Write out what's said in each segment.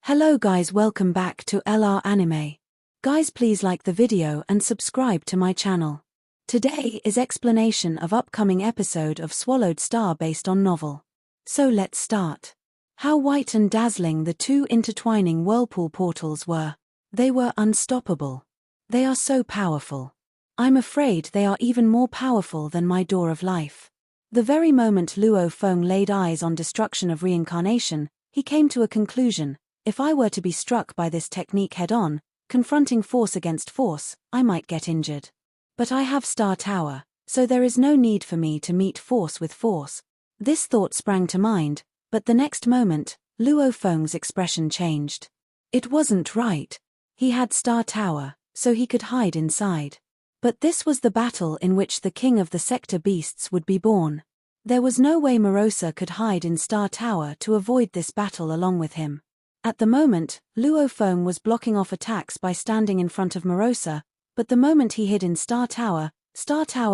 Hello guys, welcome back to LR Anime. Guys, please like the video and subscribe to my channel. Today is explanation of upcoming episode of Swallowed Star based on novel. So let's start. How white and dazzling the two intertwining whirlpool portals were. They were unstoppable. They are so powerful. I'm afraid they are even more powerful than my door of life. The very moment Luo Feng laid eyes on destruction of reincarnation, he came to a conclusion. If I were to be struck by this technique head-on, confronting force against force, I might get injured. But I have Star Tower, so there is no need for me to meet force with force. This thought sprang to mind, but the next moment, Luo Feng's expression changed. It wasn't right. He had Star Tower, so he could hide inside. But this was the battle in which the king of the sector beasts would be born. There was no way Morosa could hide in Star Tower to avoid this battle along with him. At the moment, Luo Feng was blocking off attacks by standing in front of Morosa, but the moment he hid in Star Tower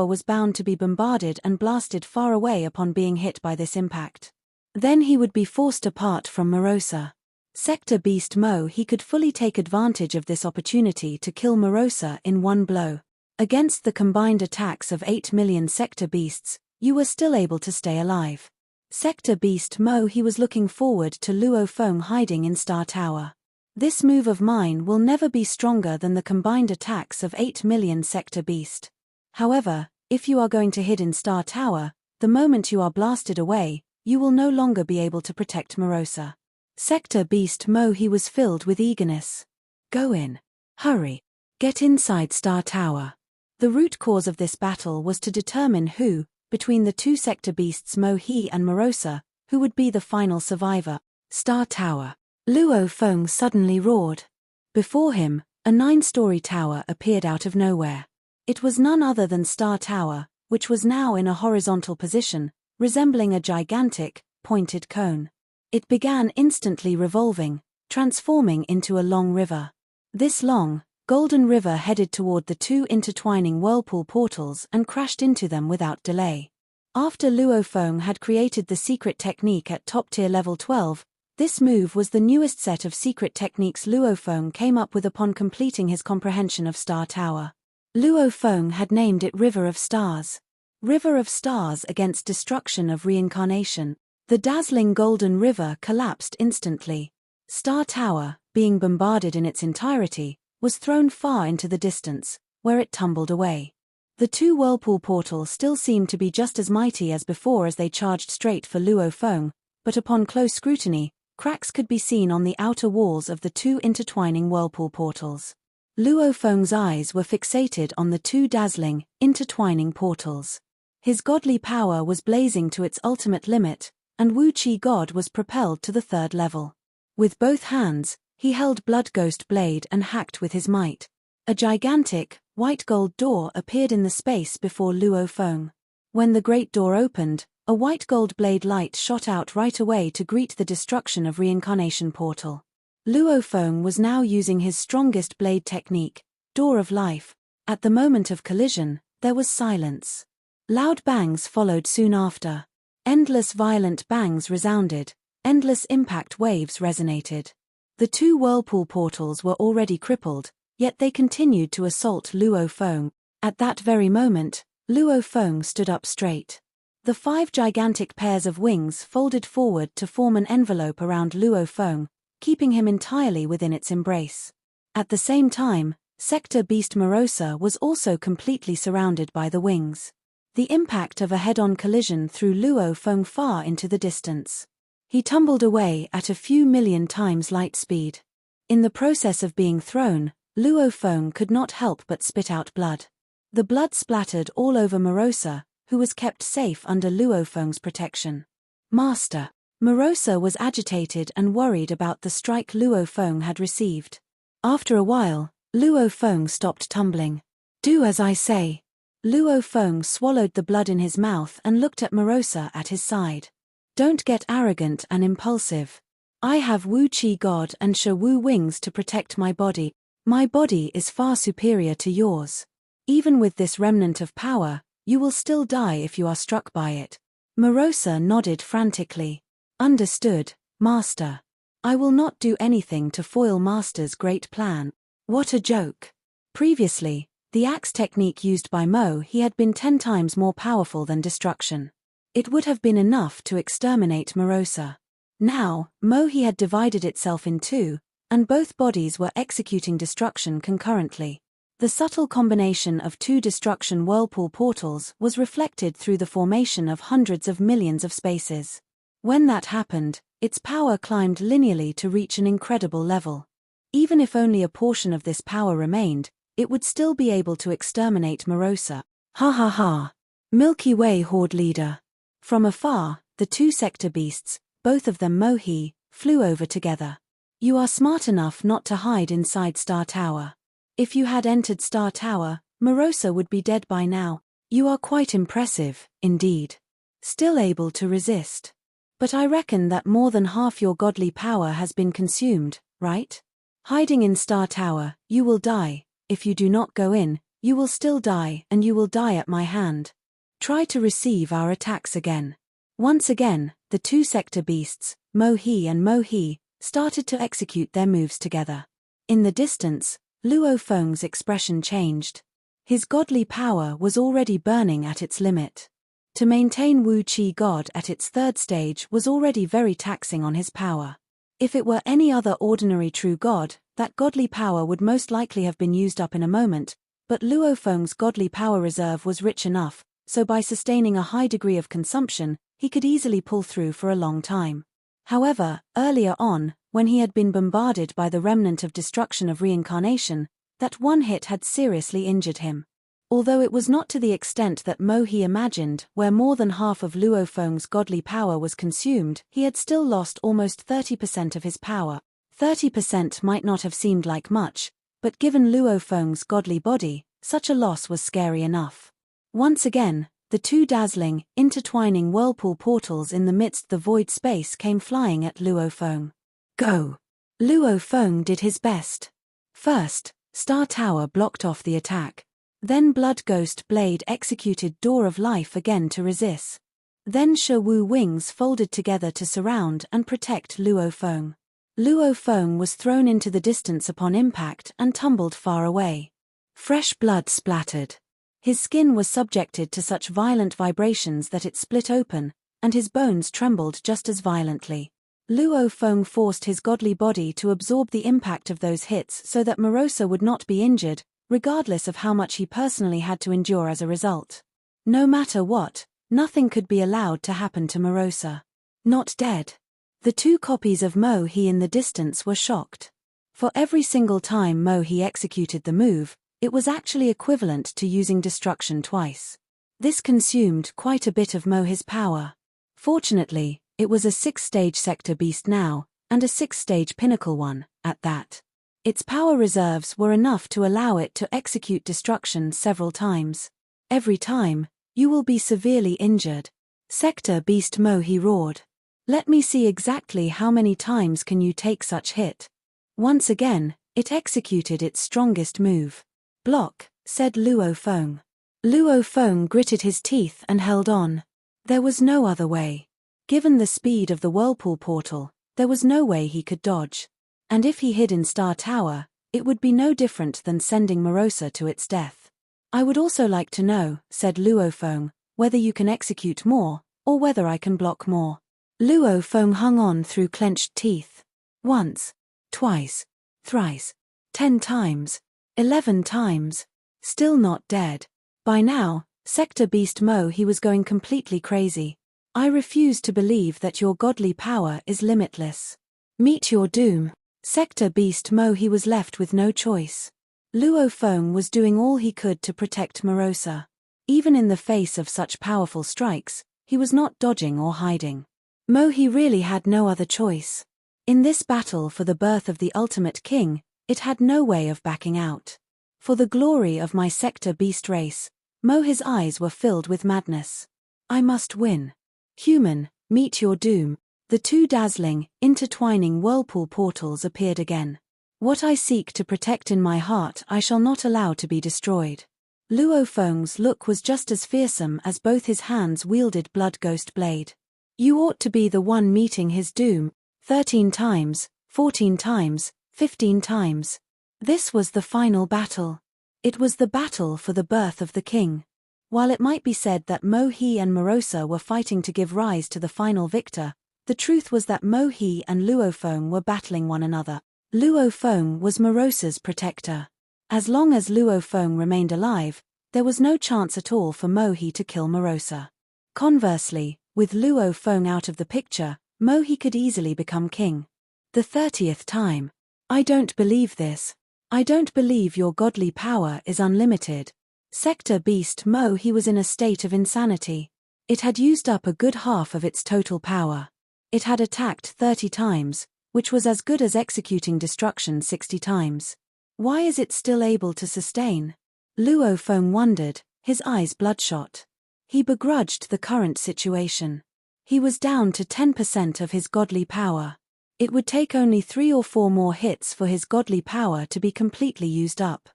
was bound to be bombarded and blasted far away upon being hit by this impact. Then he would be forced apart from Morosa. Sector Beast Mo, he could fully take advantage of this opportunity to kill Morosa in one blow. Against the combined attacks of 8 million Sector Beasts, you were still able to stay alive. Sector Beast Mo, he was looking forward to Luo Feng hiding in Star Tower. This move of mine will never be stronger than the combined attacks of 8 million Sector Beast. However, if you are going to hide in Star Tower, the moment you are blasted away, you will no longer be able to protect Morosa. Sector Beast Mo, he was filled with eagerness. Go in. Hurry. Get inside Star Tower. The root cause of this battle was to determine who, between the two sector beasts Mo-He and Morosa, who would be the final survivor. Star Tower. Luo Feng suddenly roared. Before him, a 9-story tower appeared out of nowhere. It was none other than Star Tower, which was now in a horizontal position, resembling a gigantic, pointed cone. It began instantly revolving, transforming into a long river. This long, golden river headed toward the two intertwining whirlpool portals and crashed into them without delay. After Luo Feng had created the secret technique at top-tier level 12, this move was the newest set of secret techniques Luo Feng came up with upon completing his comprehension of Star Tower. Luo Feng had named it River of Stars. River of Stars against destruction of reincarnation. The dazzling golden river collapsed instantly. Star Tower, being bombarded in its entirety, was thrown far into the distance, where it tumbled away. The two whirlpool portals still seemed to be just as mighty as before as they charged straight for Luo Feng, but upon close scrutiny, cracks could be seen on the outer walls of the two intertwining whirlpool portals. Luo Feng's eyes were fixated on the two dazzling, intertwining portals. His godly power was blazing to its ultimate limit, and Wu Qi God was propelled to the 3rd level. With both hands, he held Blood Ghost Blade and hacked with his might. A gigantic, white gold door appeared in the space before Luo Feng. When the great door opened, a white gold blade light shot out right away to greet the destruction of reincarnation portal. Luo Feng was now using his strongest blade technique, Door of Life. At the moment of collision, there was silence. Loud bangs followed soon after. Endless violent bangs resounded, endless impact waves resonated. The two whirlpool portals were already crippled, yet they continued to assault Luo Feng. At that very moment, Luo Feng stood up straight. The 5 gigantic pairs of wings folded forward to form an envelope around Luo Feng, keeping him entirely within its embrace. At the same time, Sector Beast Morosa was also completely surrounded by the wings. The impact of a head-on collision threw Luo Feng far into the distance. He tumbled away at a few million times light speed. In the process of being thrown, Luo Feng could not help but spit out blood. The blood splattered all over Morosa, who was kept safe under Luo Feng's protection. Master. Morosa was agitated and worried about the strike Luo Feng had received. After a while, Luo Feng stopped tumbling. Do as I say. Luo Feng swallowed the blood in his mouth and looked at Morosa at his side. Don't get arrogant and impulsive. I have Wu Qi God and Sha Wu wings to protect my body. My body is far superior to yours. Even with this remnant of power, you will still die if you are struck by it. Morosa nodded frantically. Understood, Master. I will not do anything to foil Master's great plan. What a joke. Previously, the axe technique used by Mo-he had been 10 times more powerful than destruction. It would have been enough to exterminate Morosa. Now, Mo-he had divided itself in two, and both bodies were executing destruction concurrently. The subtle combination of two destruction whirlpool portals was reflected through the formation of hundreds of millions of spaces. When that happened, its power climbed linearly to reach an incredible level. Even if only a portion of this power remained, it would still be able to exterminate Morosa. Ha ha ha. Milky Way Horde Leader. From afar, the two sector beasts, both of them Mo-he, flew over together. You are smart enough not to hide inside Star Tower. If you had entered Star Tower, Morosa would be dead by now. You are quite impressive, indeed. Still able to resist. But I reckon that more than half your godly power has been consumed, right? Hiding in Star Tower, you will die. If you do not go in, you will still die, and you will die at my hand. Try to receive our attacks again. Once again, the two sector beasts, Mo-he and Mo-he, started to execute their moves together. In the distance, Luo Feng's expression changed. His godly power was already burning at its limit. To maintain Wu Qi God at its third stage was already very taxing on his power. If it were any other ordinary true god, that godly power would most likely have been used up in a moment, but Luo Feng's godly power reserve was rich enough, so by sustaining a high degree of consumption, he could easily pull through for a long time. However, earlier on, when he had been bombarded by the remnant of destruction of reincarnation, that one hit had seriously injured him. Although it was not to the extent that Mo-he imagined, where more than half of Luo Feng's godly power was consumed, he had still lost almost 30% of his power. 30% might not have seemed like much, but given Luo Feng's godly body, such a loss was scary enough. Once again, the two dazzling, intertwining whirlpool portals in the midst the void space came flying at Luo Feng. Go! Luo Feng did his best. First, Star Tower blocked off the attack. Then Blood Ghost Blade executed Door of Life again to resist. Then Shi Wu wings folded together to surround and protect Luo Feng. Luo Feng was thrown into the distance upon impact and tumbled far away. Fresh blood splattered. His skin was subjected to such violent vibrations that it split open, and his bones trembled just as violently. Luo Feng forced his godly body to absorb the impact of those hits so that Morosa would not be injured, regardless of how much he personally had to endure as a result. No matter what, nothing could be allowed to happen to Morosa. Not dead. The two copies of Mo-he in the distance were shocked. For every single time Mo-he executed the move, it was actually equivalent to using destruction twice. This consumed quite a bit of Mo-he's power. Fortunately, it was a 6-stage sector beast now, and a 6-stage pinnacle one, at that. Its power reserves were enough to allow it to execute destruction several times. Every time, you will be severely injured. Sector Beast Mo-he roared. Let me see exactly how many times can you take such hit. Once again, it executed its strongest move. Block, said Luo Feng. Luo Feng gritted his teeth and held on. There was no other way. Given the speed of the whirlpool portal, there was no way he could dodge. And if he hid in Star Tower, it would be no different than sending Morosa to its death. I would also like to know, said Luo Feng, whether you can execute more, or whether I can block more. Luo Feng hung on through clenched teeth. Once, twice, thrice, 10 times, 11 times. Still not dead. By now, Sector Beast Mo-he was going completely crazy. I refuse to believe that your godly power is limitless. Meet your doom. Sector Beast Mo-he was left with no choice. Luo Feng was doing all he could to protect Morosa. Even in the face of such powerful strikes, he was not dodging or hiding. Mo-he really had no other choice. In this battle for the birth of the ultimate king, it had no way of backing out. For the glory of my sector beast race, Mo-he's eyes were filled with madness. I must win. Human, meet your doom. The two dazzling, intertwining whirlpool portals appeared again. What I seek to protect in my heart I shall not allow to be destroyed. Luo Feng's look was just as fearsome as both his hands wielded Blood Ghost Blade. You ought to be the one meeting his doom. 13 times, 14 times, 15 times. This was the final battle. It was the battle for the birth of the king. While it might be said that Mo-he and Morosa were fighting to give rise to the final victor, the truth was that Mo-he and Luofeng were battling one another. Luofeng was Morosa's protector. As long as Luofeng remained alive, there was no chance at all for Mo-he to kill Morosa. Conversely, with Luofeng out of the picture, Mo-he could easily become king. The 30th time. I don't believe this. I don't believe your godly power is unlimited. Sector Beast Mo-he was in a state of insanity. It had used up a good half of its total power. It had attacked 30 times, which was as good as executing destruction 60 times. Why is it still able to sustain? Luofeng wondered, his eyes bloodshot. He begrudged the current situation. He was down to 10% of his godly power. It would take only 3 or 4 more hits for his godly power to be completely used up.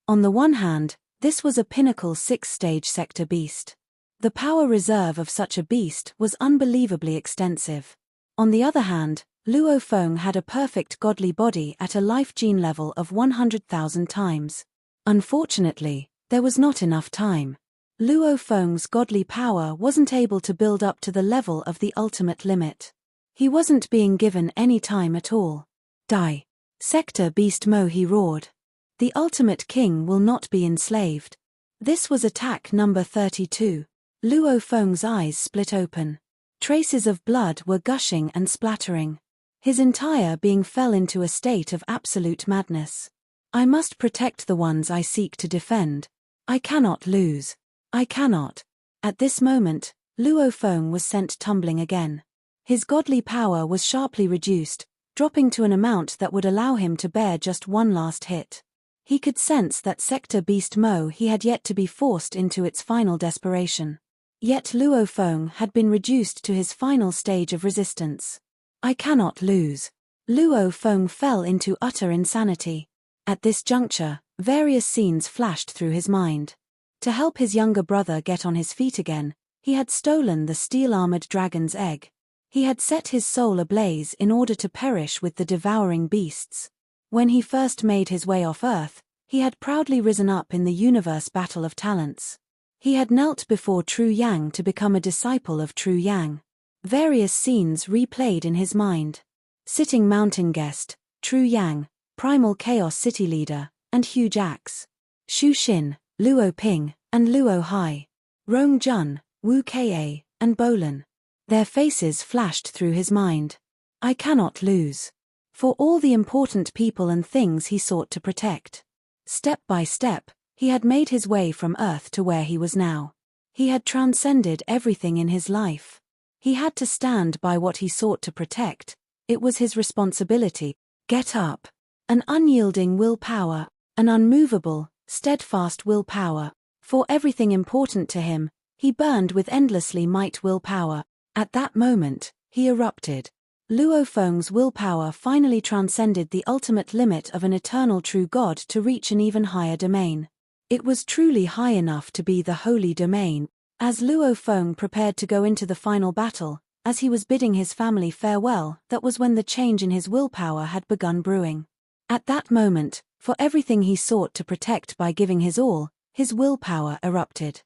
On the one hand, this was a pinnacle 6-stage sector beast. The power reserve of such a beast was unbelievably extensive. On the other hand, Luofeng had a perfect godly body at a life gene level of 100,000 times. Unfortunately, there was not enough time. Luofeng's godly power wasn't able to build up to the level of the ultimate limit. He wasn't being given any time at all. Die. Sector Beast Mo-he roared. The ultimate king will not be enslaved. This was attack number 32. Luofeng's eyes split open. Traces of blood were gushing and splattering. His entire being fell into a state of absolute madness. I must protect the ones I seek to defend. I cannot lose. I cannot. At this moment, Luofeng was sent tumbling again. His godly power was sharply reduced, dropping to an amount that would allow him to bear just one last hit. He could sense that Sector Beast Mo-he had yet to be forced into its final desperation. Yet Luofeng had been reduced to his final stage of resistance. I cannot lose. Luofeng fell into utter insanity. At this juncture, various scenes flashed through his mind. To help his younger brother get on his feet again, he had stolen the steel-armored dragon's egg. He had set his soul ablaze in order to perish with the devouring beasts. When he first made his way off Earth, he had proudly risen up in the universe battle of talents. He had knelt before True Yang to become a disciple of True Yang. Various scenes replayed in his mind. Sitting mountain guest, True Yang, primal chaos city leader, and huge axe. Shu Xin, Luo Ping, and Luo Hai. Rong Jun, Wu Ka, and Bolan. Their faces flashed through his mind. I cannot lose. For all the important people and things he sought to protect. Step by step, he had made his way from Earth to where he was now. He had transcended everything in his life. He had to stand by what he sought to protect. It was his responsibility. Get up. An unyielding willpower, an unmovable, steadfast willpower. For everything important to him, he burned with endlessly might willpower. At that moment, he erupted. Luofeng's willpower finally transcended the ultimate limit of an eternal true God to reach an even higher domain. It was truly high enough to be the holy domain. As Luofeng prepared to go into the final battle, as he was bidding his family farewell, that was when the change in his willpower had begun brewing. At that moment, for everything he sought to protect by giving his all, his willpower erupted.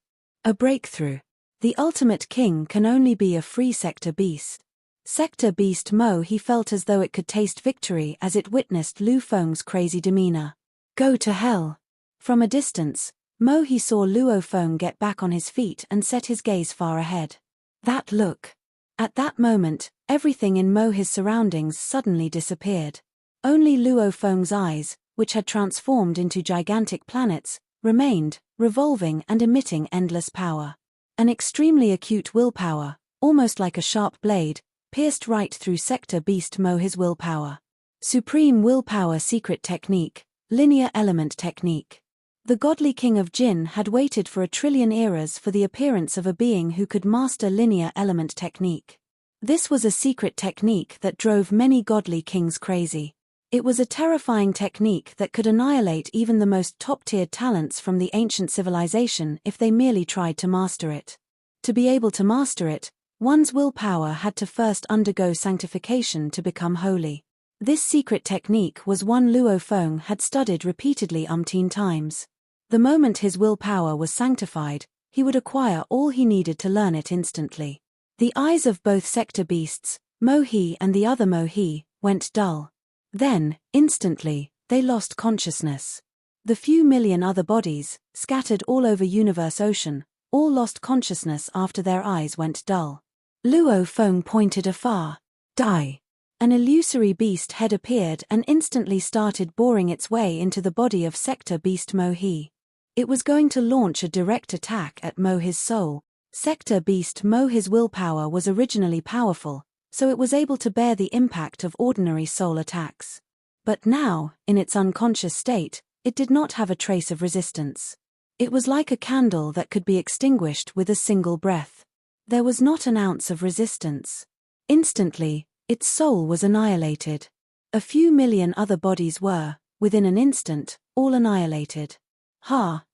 A breakthrough. The ultimate king can only be a free sector beast. Sector Beast Mo-he felt as though it could taste victory as it witnessed Luofeng's crazy demeanor. Go to hell. From a distance, Mo-he saw Luofeng get back on his feet and set his gaze far ahead. That look. At that moment, everything in Mo-he's surroundings suddenly disappeared. Only Luofeng's eyes, which had transformed into gigantic planets, remained, revolving and emitting endless power. An extremely acute willpower, almost like a sharp blade, pierced right through Sector Beast Mo-he's willpower. Supreme Willpower Secret Technique, Linear Element Technique. The godly king of Jin had waited for 1,000,000,000,000 eras for the appearance of a being who could master linear element technique. This was a secret technique that drove many godly kings crazy. It was a terrifying technique that could annihilate even the most top-tiered talents from the ancient civilization if they merely tried to master it. To be able to master it, one's willpower had to first undergo sanctification to become holy. This secret technique was one Luo Feng had studied repeatedly umpteen times. The moment his willpower was sanctified, he would acquire all he needed to learn it instantly. The eyes of both sector beasts, Mo He and the other Mo He, went dull. Then, instantly, they lost consciousness. The few million other bodies, scattered all over Universe Ocean, all lost consciousness after their eyes went dull. Luo Feng pointed afar. Die! An illusory beast head appeared and instantly started boring its way into the body of sector beast Mo He. It was going to launch a direct attack at Mo He's soul. Sector beast Mo He's willpower was originally powerful, so it was able to bear the impact of ordinary soul attacks. But now, in its unconscious state, it did not have a trace of resistance. It was like a candle that could be extinguished with a single breath. There was not an ounce of resistance. Instantly, its soul was annihilated. A few million other bodies were, within an instant, all annihilated.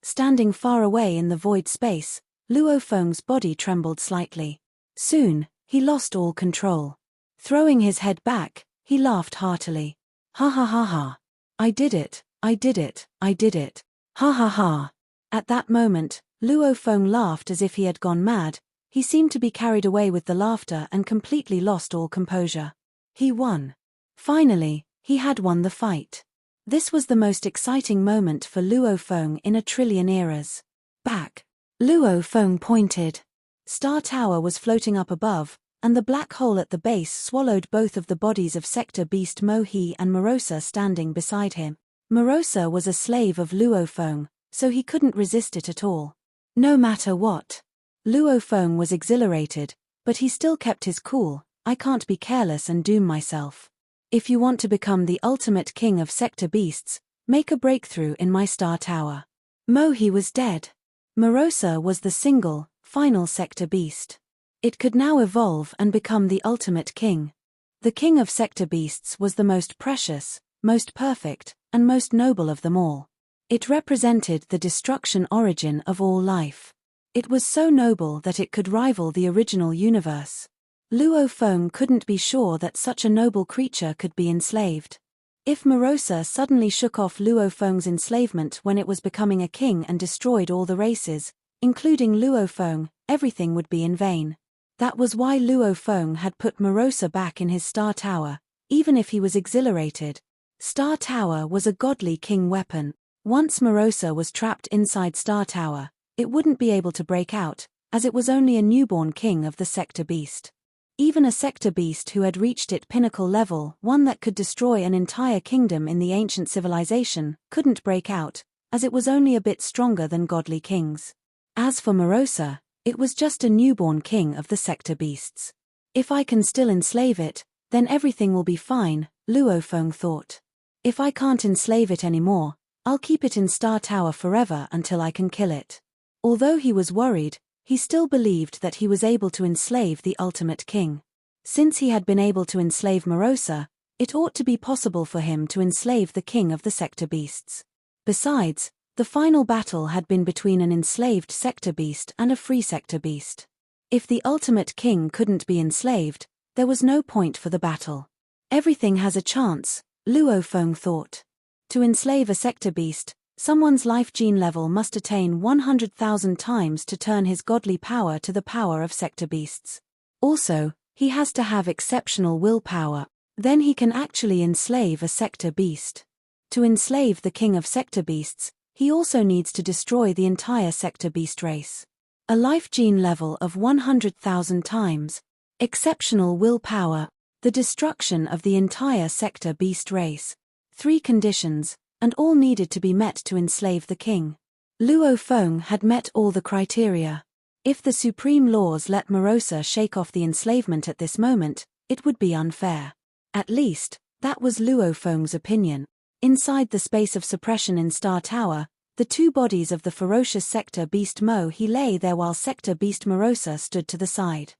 Standing far away in the void space, Luo Feng's body trembled slightly. Soon, he lost all control. Throwing his head back, he laughed heartily. Ha ha ha ha. I did it, I did it, I did it. Ha ha ha. At that moment, Luo Feng laughed as if he had gone mad. He seemed to be carried away with the laughter and completely lost all composure. He won. Finally, he had won the fight. This was the most exciting moment for Luo Feng in a trillion eras. Back. Luo Feng pointed. Star Tower was floating up above, and the black hole at the base swallowed both of the bodies of sector beast Mo He and Morosa standing beside him. Morosa was a slave of Luo Feng, so he couldn't resist it at all. No matter what. Luo Feng was exhilarated, but he still kept his cool. I can't be careless and doom myself. If you want to become the ultimate king of sector beasts, make a breakthrough in my Star Tower. Mo He was dead. Morosa was the single, final sector beast. It could now evolve and become the ultimate king. The king of sector beasts was the most precious, most perfect, and most noble of them all. It represented the destruction origin of all life. It was so noble that it could rival the original universe. Luo Feng couldn't be sure that such a noble creature could be enslaved. If Morosa suddenly shook off Luo Feng's enslavement when it was becoming a king and destroyed all the races, including Luo Feng, everything would be in vain. That was why Luo Feng had put Morosa back in his Star Tower, even if he was exhilarated. Star Tower was a godly king weapon. Once Morosa was trapped inside Star Tower, it wouldn't be able to break out, as it was only a newborn king of the sector beast. Even a sector beast who had reached its pinnacle level, one that could destroy an entire kingdom in the ancient civilization, couldn't break out, as it was only a bit stronger than godly kings. As for Morosa, it was just a newborn king of the sector beasts. If I can still enslave it, then everything will be fine, Luo Feng thought. If I can't enslave it anymore, I'll keep it in Star Tower forever until I can kill it. Although he was worried, he still believed that he was able to enslave the ultimate king. Since he had been able to enslave Morosa, it ought to be possible for him to enslave the king of the sector beasts. Besides, the final battle had been between an enslaved sector beast and a free sector beast. If the ultimate king couldn't be enslaved, there was no point for the battle. Everything has a chance, Luo Feng thought. To enslave a sector beast, someone's life gene level must attain 100,000 times to turn his godly power to the power of sector beasts. Also, he has to have exceptional willpower, then he can actually enslave a sector beast. To enslave the king of sector beasts, he also needs to destroy the entire sector beast race. A life gene level of 100,000 times, exceptional willpower, the destruction of the entire sector beast race. 3 conditions, and all needed to be met to enslave the king. Luo Feng had met all the criteria. If the supreme laws let Morosa shake off the enslavement at this moment, it would be unfair. At least, that was Luo Feng's opinion. Inside the space of suppression in Star Tower, the 2 bodies of the ferocious sector beast Mo He lay there while sector beast Morosa stood to the side.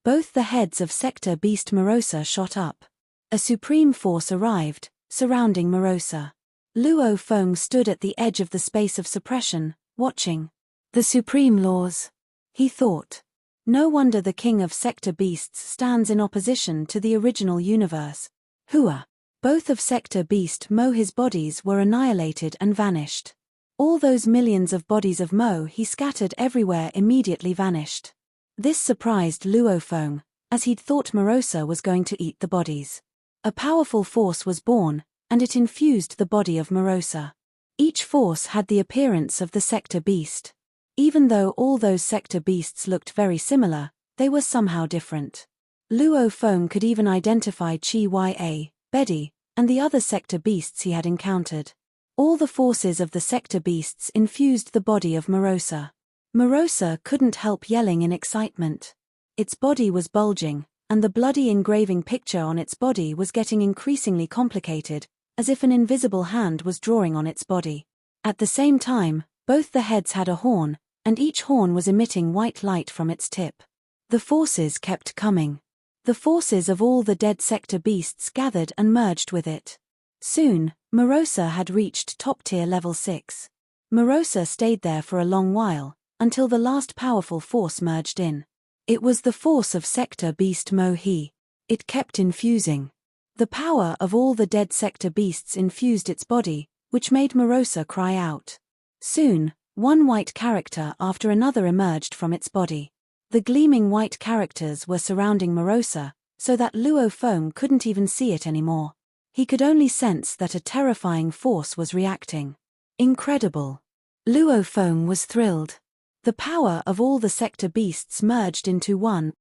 Both the heads of sector beast Morosa shot up. A supreme force arrived, surrounding Morosa. Luo Feng stood at the edge of the space of suppression, watching. The supreme laws, he thought. No wonder the king of sector beasts stands in opposition to the original universe. Hua. Both of Sector Beast Mo his bodies were annihilated and vanished. All those millions of bodies of Mo he scattered everywhere immediately vanished. This surprised Luofeng, as he'd thought Morosa was going to eat the bodies. A powerful force was born, and it infused the body of Morosa. Each force had the appearance of the Sector Beast. Even though all those Sector Beasts looked very similar, they were somehow different. Luofeng could even identify Chi-Ya, Bedi, and the other Sector Beasts he had encountered. All the forces of the Sector Beasts infused the body of Morosa. Morosa couldn't help yelling in excitement. Its body was bulging, and the bloody engraving picture on its body was getting increasingly complicated, as if an invisible hand was drawing on its body. At the same time, both the heads had a horn, and each horn was emitting white light from its tip. The forces kept coming. The forces of all the dead Sector Beasts gathered and merged with it. Soon, Morosa had reached top-tier level 6. Morosa stayed there for a long while, until the last powerful force merged in. It was the force of Sector Beast Mo-He. It kept infusing. The power of all the dead Sector Beasts infused its body, which made Morosa cry out. Soon, one white character after another emerged from its body. The gleaming white characters were surrounding Morosa, so that Luofeng couldn't even see it anymore. He could only sense that a terrifying force was reacting. Incredible. Luofeng was thrilled. The power of all the Sector Beasts merged into one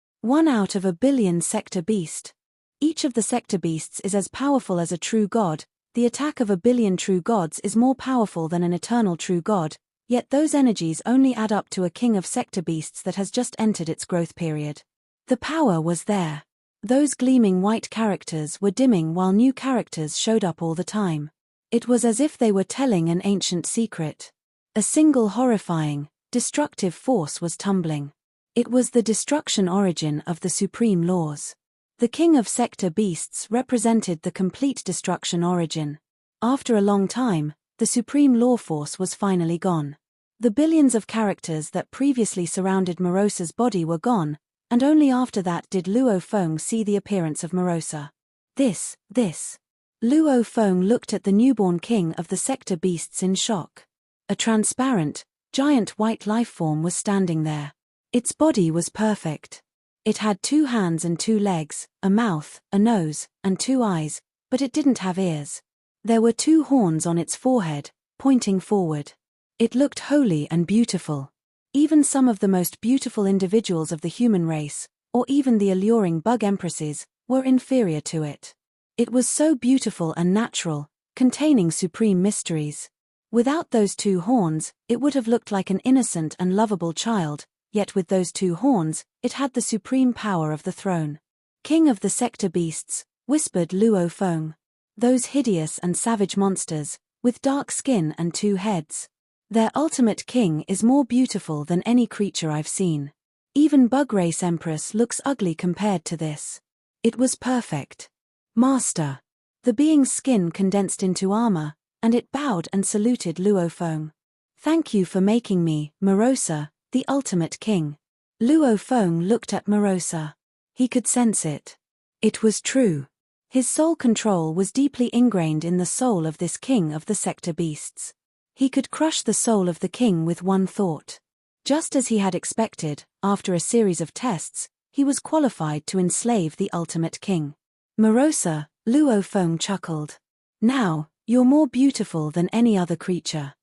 out of a billion Sector Beast. Each of the Sector Beasts is as powerful as a true god. The attack of a billion true gods is more powerful than an eternal true god, yet those energies only add up to a king of Sector Beasts that has just entered its growth period. The power was there. Those gleaming white characters were dimming while new characters showed up all the time. It was as if they were telling an ancient secret. A single horrifying, destructive force was tumbling. It was the destruction origin of the supreme laws. The king of Sector Beasts represented the complete destruction origin. After a long time, the supreme law force was finally gone. The billions of characters that previously surrounded Morosa's body were gone, and only after that did Luofeng see the appearance of Morosa. This. Luofeng looked at the newborn king of the Sector Beasts in shock. A transparent, giant white lifeform was standing there. Its body was perfect. It had 2 hands and 2 legs, a mouth, a nose, and 2 eyes, but it didn't have ears. There were 2 horns on its forehead, pointing forward. It looked holy and beautiful. Even some of the most beautiful individuals of the human race, or even the alluring bug empresses, were inferior to it. It was so beautiful and natural, containing supreme mysteries. Without those 2 horns, it would have looked like an innocent and lovable child, yet with those 2 horns, it had the supreme power of the throne. King of the Sector Beasts, whispered Luofeng. Those hideous and savage monsters, with dark skin and 2 heads. Their ultimate king is more beautiful than any creature I've seen. Even Bug Race Empress looks ugly compared to this. It was perfect. Master. The being's skin condensed into armor, and it bowed and saluted Luofeng. Thank you for making me, Morosa, the ultimate king. Luofeng looked at Morosa. He could sense it. It was true. His soul control was deeply ingrained in the soul of this king of the Sector Beasts. He could crush the soul of the king with one thought. Just as he had expected, after a series of tests, he was qualified to enslave the ultimate king. Morosa, Luofeng chuckled. Now, you're more beautiful than any other creature.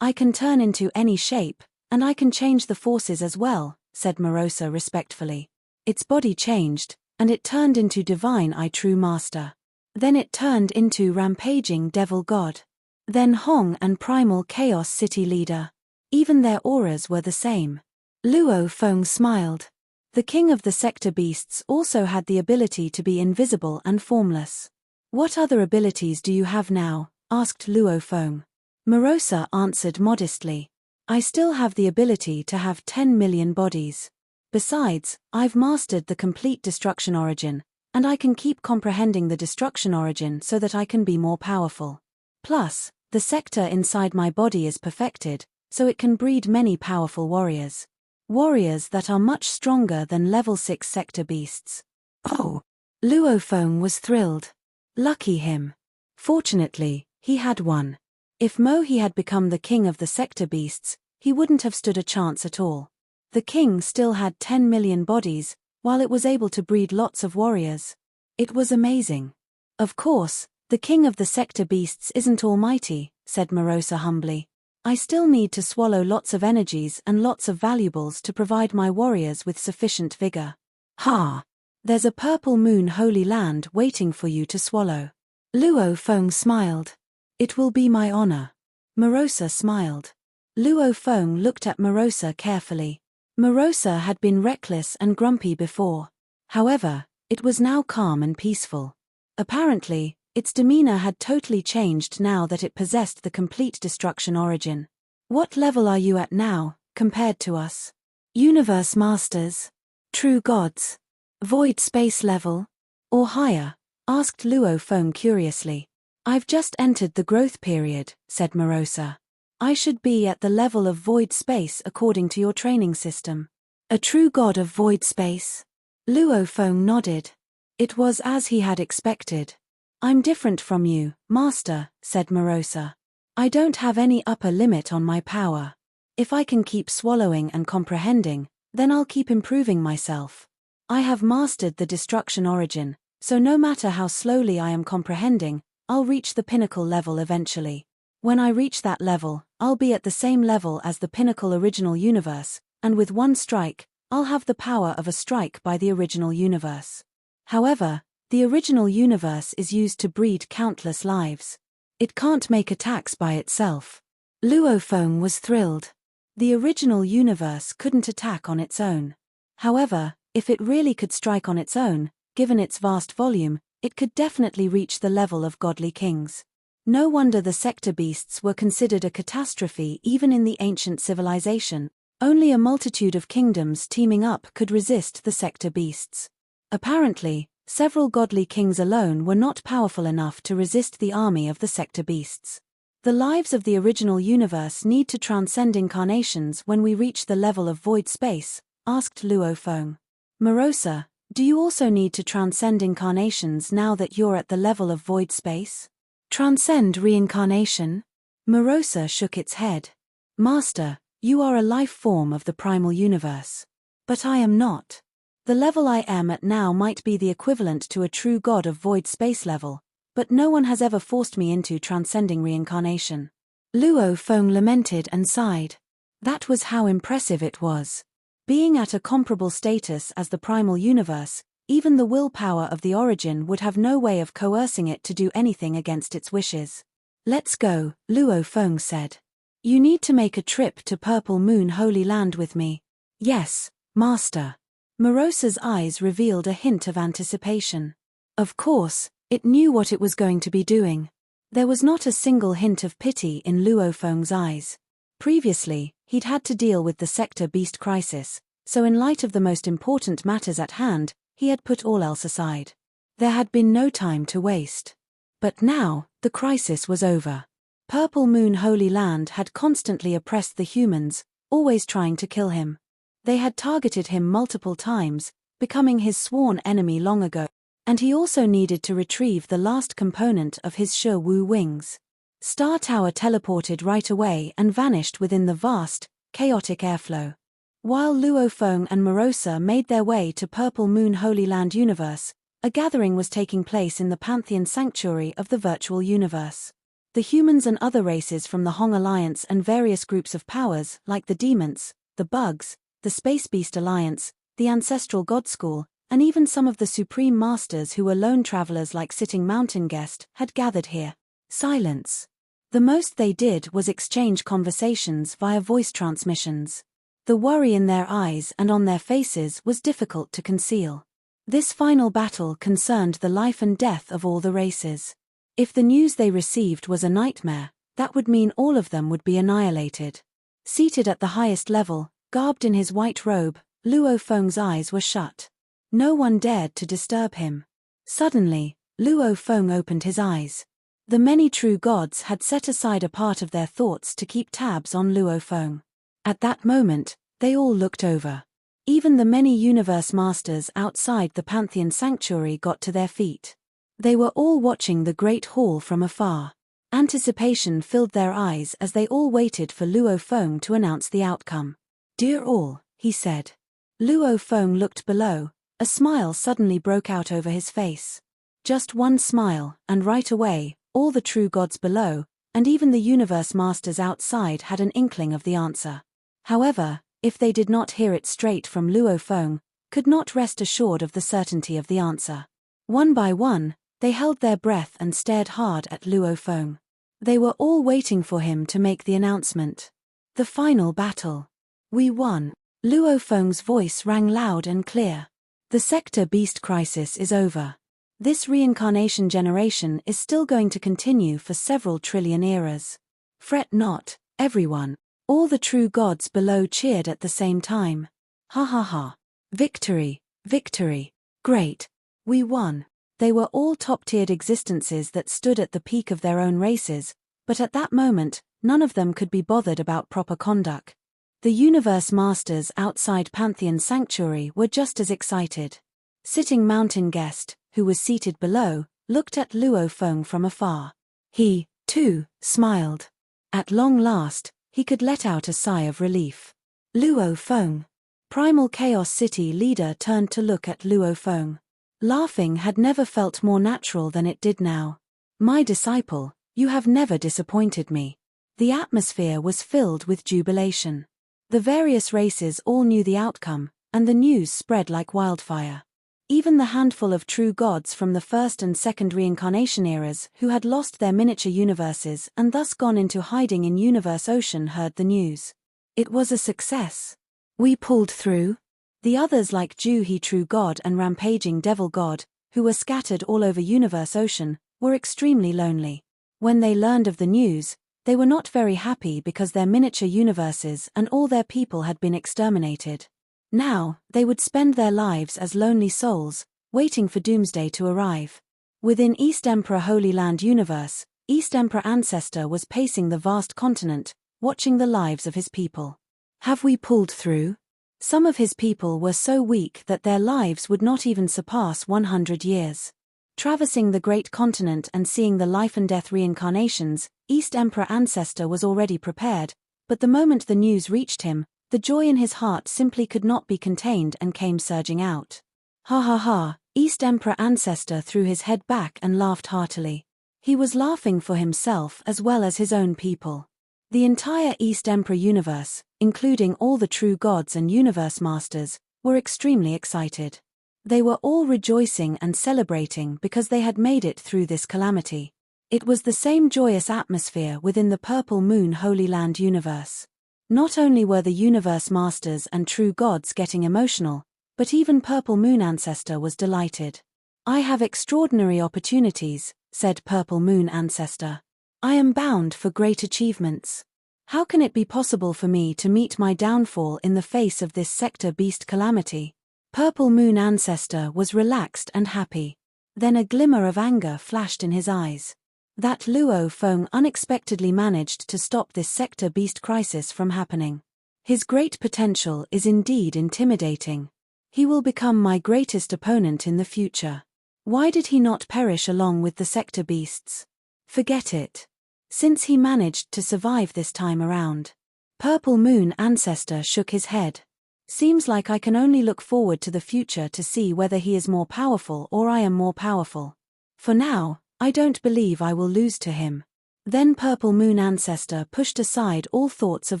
I can turn into any shape, and I can change the forces as well, said Morosa respectfully. Its body changed, and it turned into divine true master. Then it turned into rampaging devil god. Then Hong and primal chaos city leader. Even their auras were the same. Luofeng smiled. The king of the Sector Beasts also had the ability to be invisible and formless. What other abilities do you have now? Asked Luofeng. Morosa answered modestly. I still have the ability to have 10 million bodies. Besides, I've mastered the complete destruction origin, and I can keep comprehending the destruction origin so that I can be more powerful. Plus, the sector inside my body is perfected, so it can breed many powerful warriors. Warriors that are much stronger than level 6 Sector Beasts. Oh! Luofeng was thrilled. Lucky him. Fortunately, he had one. If Mohi had become the king of the sector beasts, he wouldn't have stood a chance at all. The king still had 10 million bodies, while it was able to breed lots of warriors. It was amazing. Of course, the king of the sector beasts isn't almighty, said Morosa humbly. I still need to swallow lots of energies and lots of valuables to provide my warriors with sufficient vigor. Ha! There's a purple moon holy land waiting for you to swallow. Luo Feng smiled. It will be my honor. Morosa smiled. Luo Feng looked at Morosa carefully. Morosa had been reckless and grumpy before. However, it was now calm and peaceful. Apparently, its demeanor had totally changed now that it possessed the complete destruction origin. What level are you at now, compared to us? Universe Masters? True gods? Void space level? Or higher? Asked Luo Feng curiously. I've just entered the growth period, said Morosa. I should be at the level of void space according to your training system. A true god of void space? Luo Feng nodded. It was as he had expected. I'm different from you, master, said Morosa. I don't have any upper limit on my power. If I can keep swallowing and comprehending, then I'll keep improving myself. I have mastered the destruction origin, so no matter how slowly I am comprehending, I'll reach the pinnacle level eventually. When I reach that level, I'll be at the same level as the pinnacle original universe, and with one strike, I'll have the power of a strike by the original universe. However, the original universe is used to breed countless lives. It can't make attacks by itself. Luo Feng was thrilled. The original universe couldn't attack on its own. However, if it really could strike on its own, given its vast volume, it could definitely reach the level of godly kings. No wonder the sector beasts were considered a catastrophe even in the ancient civilization. Only a multitude of kingdoms teaming up could resist the sector beasts. Apparently, several godly kings alone were not powerful enough to resist the army of the sector beasts. The lives of the original universe need to transcend incarnations when we reach the level of void space, asked Luo Feng. Morosa, do you also need to transcend incarnations now that you're at the level of void space? Transcend reincarnation? Morosa shook its head. Master, you are a life form of the primal universe. But I am not. The level I am at now might be the equivalent to a true god of void space level, but no one has ever forced me into transcending reincarnation. Luo Feng lamented and sighed. That was how impressive it was. Being at a comparable status as the primal universe, even the willpower of the origin would have no way of coercing it to do anything against its wishes. Let's go, Luo Feng said. You need to make a trip to Purple Moon Holy Land with me. Yes, master. Morosa's eyes revealed a hint of anticipation. Of course, it knew what it was going to be doing. There was not a single hint of pity in Luo Feng's eyes. Previously, he'd had to deal with the sector beast crisis, so in light of the most important matters at hand, he had put all else aside. There had been no time to waste. But now, the crisis was over. Purple Moon Holy Land had constantly oppressed the humans, always trying to kill him. They had targeted him multiple times, becoming his sworn enemy long ago, and he also needed to retrieve the last component of his Shi Wu wings. Star Tower teleported right away and vanished within the vast, chaotic airflow. While Luo Feng and Morosa made their way to Purple Moon Holy Land universe, a gathering was taking place in the Pantheon Sanctuary of the virtual universe. The humans and other races from the Hong Alliance and various groups of powers like the Demons, the Bugs, the Space Beast Alliance, the Ancestral God School, and even some of the Supreme Masters who were lone travelers like Sitting Mountain Guest had gathered here. Silence. The most they did was exchange conversations via voice transmissions. The worry in their eyes and on their faces was difficult to conceal. This final battle concerned the life and death of all the races. If the news they received was a nightmare, that would mean all of them would be annihilated. Seated at the highest level, garbed in his white robe, Luo Feng's eyes were shut. No one dared to disturb him. Suddenly, Luo Feng opened his eyes. The many true gods had set aside a part of their thoughts to keep tabs on Luo Feng. At that moment, they all looked over. Even the many universe masters outside the Pantheon Sanctuary got to their feet. They were all watching the great hall from afar. Anticipation filled their eyes as they all waited for Luo Feng to announce the outcome. "Dear all," he said. Luo Feng looked below. A smile suddenly broke out over his face. Just one smile, and right away, all the true gods below, and even the universe masters outside had an inkling of the answer. However, if they did not hear it straight from Luo Feng, could not rest assured of the certainty of the answer. One by one, they held their breath and stared hard at Luo Feng. They were all waiting for him to make the announcement. "The final battle. We won." Luo Feng's voice rang loud and clear. "The Sector Beast crisis is over. This reincarnation generation is still going to continue for several trillion eras. Fret not, everyone." All the true gods below cheered at the same time. "Ha ha ha. Victory, victory. Great. We won." They were all top-tiered existences that stood at the peak of their own races, but at that moment, none of them could be bothered about proper conduct. The universe masters outside Pantheon Sanctuary were just as excited. Sitting Mountain Guest, who was seated below, looked at Luo Feng from afar. He, too, smiled. At long last, he could let out a sigh of relief. "Luo Feng." Primal Chaos City leader turned to look at Luo Feng. Laughing had never felt more natural than it did now. "My disciple, you have never disappointed me." The atmosphere was filled with jubilation. The various races all knew the outcome, and the news spread like wildfire. Even the handful of true gods from the first and second reincarnation eras who had lost their miniature universes and thus gone into hiding in Universe Ocean heard the news. It was a success. "We pulled through." The others like Juhi True God and Rampaging Devil God, who were scattered all over Universe Ocean, were extremely lonely. When they learned of the news, they were not very happy because their miniature universes and all their people had been exterminated. Now, they would spend their lives as lonely souls, waiting for Doomsday to arrive. Within East Emperor Holy Land Universe, East Emperor Ancestor was pacing the vast continent, watching the lives of his people. "Have we pulled through?" Some of his people were so weak that their lives would not even surpass 100 years. Traversing the great continent and seeing the life and death reincarnations, East Emperor Ancestor was already prepared, but the moment the news reached him, the joy in his heart simply could not be contained and came surging out. "Ha ha ha." East Emperor Ancestor threw his head back and laughed heartily. He was laughing for himself as well as his own people. The entire East Emperor universe, including all the true gods and universe masters, were extremely excited. They were all rejoicing and celebrating because they had made it through this calamity. It was the same joyous atmosphere within the Purple Moon Holy Land universe. Not only were the universe masters and true gods getting emotional, but even Purple Moon Ancestor was delighted. "I have extraordinary opportunities," said Purple Moon Ancestor. "I am bound for great achievements. How can it be possible for me to meet my downfall in the face of this Sector Beast calamity?" Purple Moon Ancestor was relaxed and happy. Then a glimmer of anger flashed in his eyes. That Luo Feng unexpectedly managed to stop this Sector Beast crisis from happening. His great potential is indeed intimidating. He will become my greatest opponent in the future. Why did he not perish along with the Sector Beasts? Forget it. Since he managed to survive this time around. Purple Moon Ancestor shook his head. "Seems like I can only look forward to the future to see whether he is more powerful or I am more powerful. For now, I don't believe I will lose to him." Then Purple Moon Ancestor pushed aside all thoughts of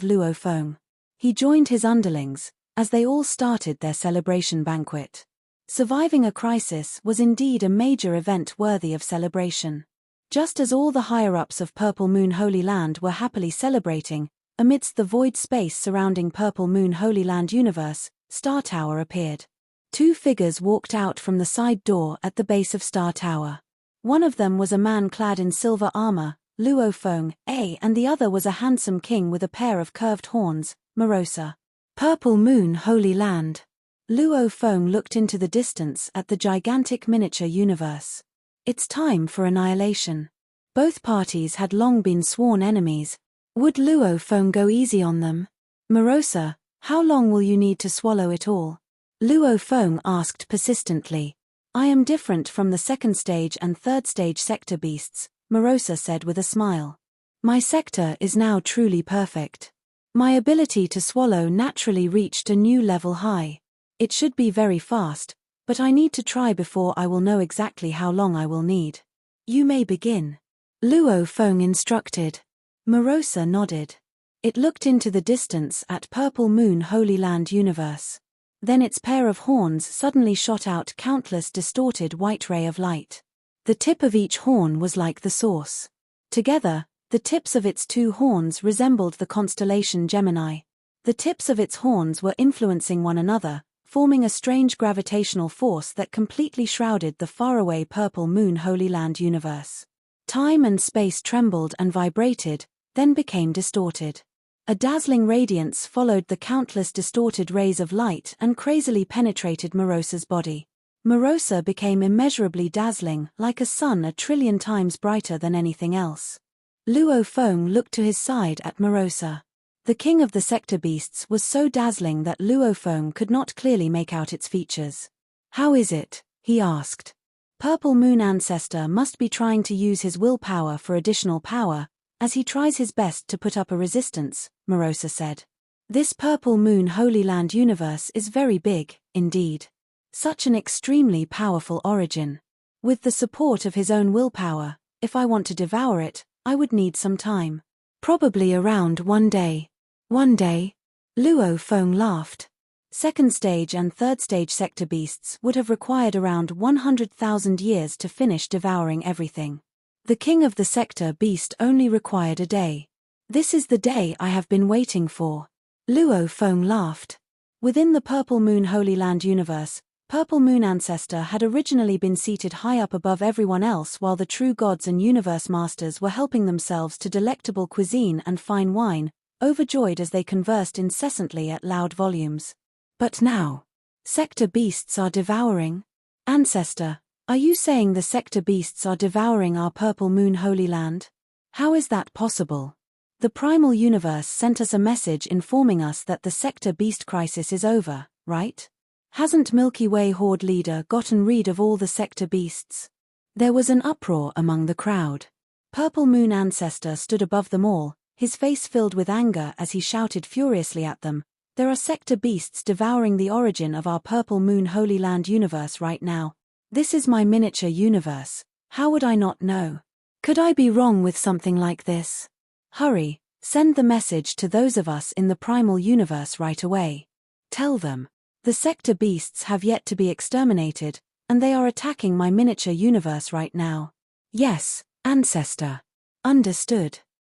Luo Feng. He joined his underlings, as they all started their celebration banquet. Surviving a crisis was indeed a major event worthy of celebration. Just as all the higher-ups of Purple Moon Holy Land were happily celebrating, amidst the void space surrounding Purple Moon Holy Land Universe, Star Tower appeared. Two figures walked out from the side door at the base of Star Tower. One of them was a man clad in silver armor, Luo Feng, and the other was a handsome king with a pair of curved horns, Morosa. Purple Moon Holy Land. Luo Feng looked into the distance at the gigantic miniature universe. It's time for annihilation. Both parties had long been sworn enemies. Would Luo Feng go easy on them? "Morosa, how long will you need to swallow it all?" Luo Feng asked persistently. I am different from the second stage and third stage sector beasts, Morosa said with a smile. My sector is now truly perfect. My ability to swallow naturally reached a new level high. It should be very fast, but I need to try before I will know exactly how long I will need. You may begin. Luo Feng instructed. Morosa nodded. It looked into the distance at Purple Moon Holy Land Universe. Then its pair of horns suddenly shot out countless distorted white ray of light. The tip of each horn was like the source. Together, the tips of its two horns resembled the constellation Gemini. The tips of its horns were influencing one another, forming a strange gravitational force that completely shrouded the faraway Purple Moon Holy Land universe. Time and space trembled and vibrated, then became distorted. A dazzling radiance followed the countless distorted rays of light and crazily penetrated Morosa's body. Morosa became immeasurably dazzling, like a sun 1,000,000,000 times brighter than anything else. Luo Feng looked to his side at Morosa. The king of the sector beasts was so dazzling that Luo Feng could not clearly make out its features. How is it? He asked. Purple Moon Ancestor must be trying to use his willpower for additional power, as he tries his best to put up a resistance, Morosa said. This Purple Moon Holy Land universe is very big, indeed. Such an extremely powerful origin. With the support of his own willpower, if I want to devour it, I would need some time. Probably around 1 day. 1 day? Luo Feng laughed. Second stage and third stage sector beasts would have required around 100,000 years to finish devouring everything. The king of the sector beast only required a day. This is the day I have been waiting for. Luo Feng laughed. Within the Purple Moon Holy Land universe, Purple Moon Ancestor had originally been seated high up above everyone else while the true gods and universe masters were helping themselves to delectable cuisine and fine wine, overjoyed as they conversed incessantly at loud volumes. But now, sector beasts are devouring? Ancestor, are you saying the sector beasts are devouring our Purple Moon Holy Land? How is that possible? The primal universe sent us a message informing us that the sector beast crisis is over, right? Hasn't Milky Way Horde leader gotten rid of all the sector beasts? There was an uproar among the crowd. Purple Moon Ancestor stood above them all, his face filled with anger as he shouted furiously at them. There are sector beasts devouring the origin of our Purple Moon Holy Land universe right now. This is my miniature universe. How would I not know? Could I be wrong with something like this? Hurry, send the message to those of us in the primal universe right away. Tell them. The sector beasts have yet to be exterminated, and they are attacking my miniature universe right now. Yes, Ancestor. Understood.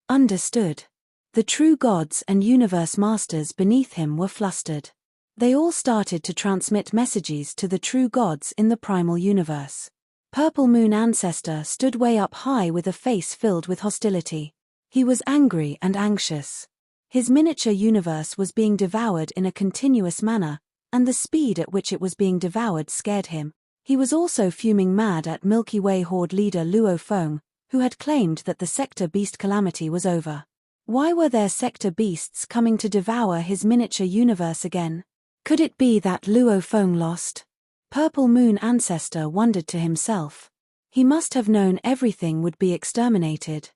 Understood. The true gods and universe masters beneath him were flustered. They all started to transmit messages to the true gods in the primal universe. Purple Moon Ancestor stood way up high with a face filled with hostility. He was angry and anxious. His miniature universe was being devoured in a continuous manner, and the speed at which it was being devoured scared him. He was also fuming mad at Milky Way Horde leader Luo Feng, who had claimed that the sector beast calamity was over. Why were there sector beasts coming to devour his miniature universe again? Could it be that Luo Feng lost? Purple Moon Ancestor wondered to himself. He must have known everything would be exterminated.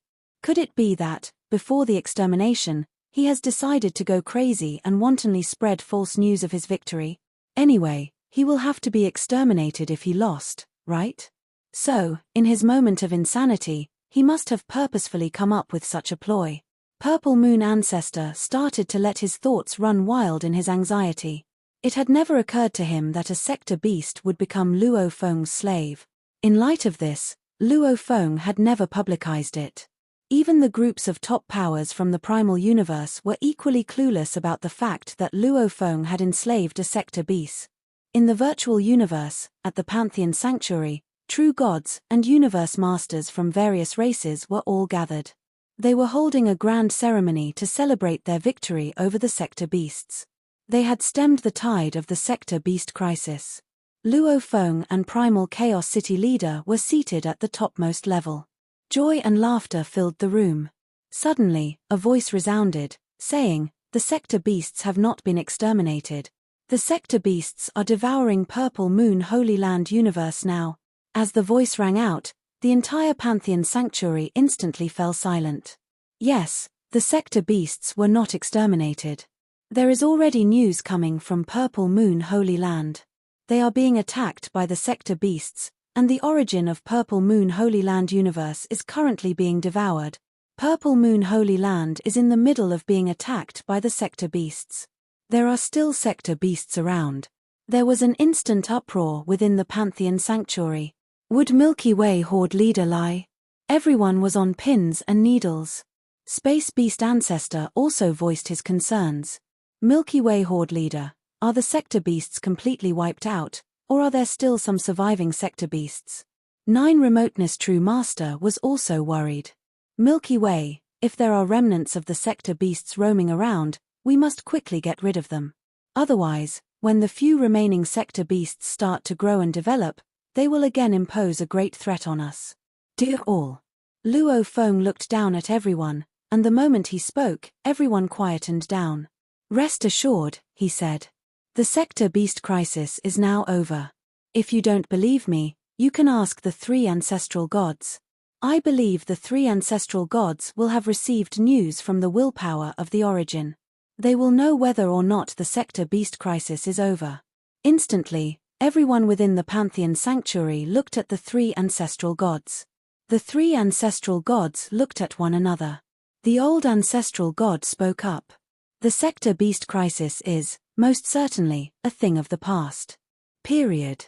Could it be that, before the extermination, he has decided to go crazy and wantonly spread false news of his victory? Anyway, he will have to be exterminated if he lost, right? So, in his moment of insanity, he must have purposefully come up with such a ploy. Purple Moon Ancestor started to let his thoughts run wild in his anxiety. It had never occurred to him that a sector beast would become Luo Feng's slave. In light of this, Luo Feng had never publicized it. Even the groups of top powers from the primal universe were equally clueless about the fact that Luo Feng had enslaved a sector beast. In the virtual universe, at the Pantheon Sanctuary, true gods and universe masters from various races were all gathered. They were holding a grand ceremony to celebrate their victory over the sector beasts. They had stemmed the tide of the sector beast crisis. Luo Feng and Primal Chaos City leader were seated at the topmost level. Joy and laughter filled the room. Suddenly, a voice resounded, saying, "The sector beasts have not been exterminated. The sector beasts are devouring Purple Moon Holy Land universe now. As the voice rang out, the entire Pantheon sanctuary instantly fell silent. Yes, the sector beasts were not exterminated. There is already news coming from Purple Moon Holy Land. They are being attacked by the sector beasts, and the origin of Purple Moon Holy Land universe is currently being devoured. Purple Moon Holy Land is in the middle of being attacked by the sector beasts. There are still sector beasts around. There was an instant uproar within the Pantheon sanctuary. Would Milky Way Horde leader lie? Everyone was on pins and needles. Space Beast Ancestor also voiced his concerns. Milky Way Horde leader, are the sector beasts completely wiped out, or are there still some surviving sector beasts? 9 Remoteness True Master was also worried. Milky Way, if there are remnants of the sector beasts roaming around, we must quickly get rid of them. Otherwise, when the few remaining sector beasts start to grow and develop, they will again impose a great threat on us. Dear all. Luo Feng looked down at everyone, and the moment he spoke, everyone quietened down. Rest assured, he said. The sector beast crisis is now over. If you don't believe me, you can ask the 3 ancestral gods. I believe the 3 ancestral gods will have received news from the willpower of the origin. They will know whether or not the sector beast crisis is over. Instantly, everyone within the Pantheon sanctuary looked at the 3 ancestral gods. The 3 ancestral gods looked at one another. The old ancestral god spoke up. The sector beast crisis is, most certainly, a thing of the past. Period.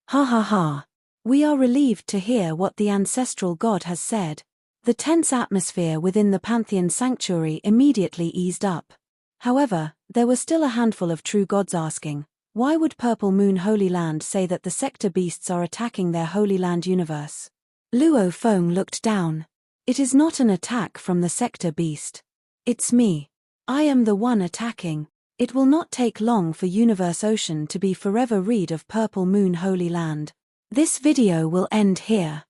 Ha ha ha. We are relieved to hear what the ancestral god has said. The tense atmosphere within the Pantheon sanctuary immediately eased up. However, there were still a handful of true gods asking, why would Purple Moon Holy Land say that the sector beasts are attacking their Holy Land universe? Luo Feng looked down. It is not an attack from the sector beast. It's me. I am the one attacking. It will not take long for Universe Ocean to be forever rid of Purple Moon Holy Land. This video will end here.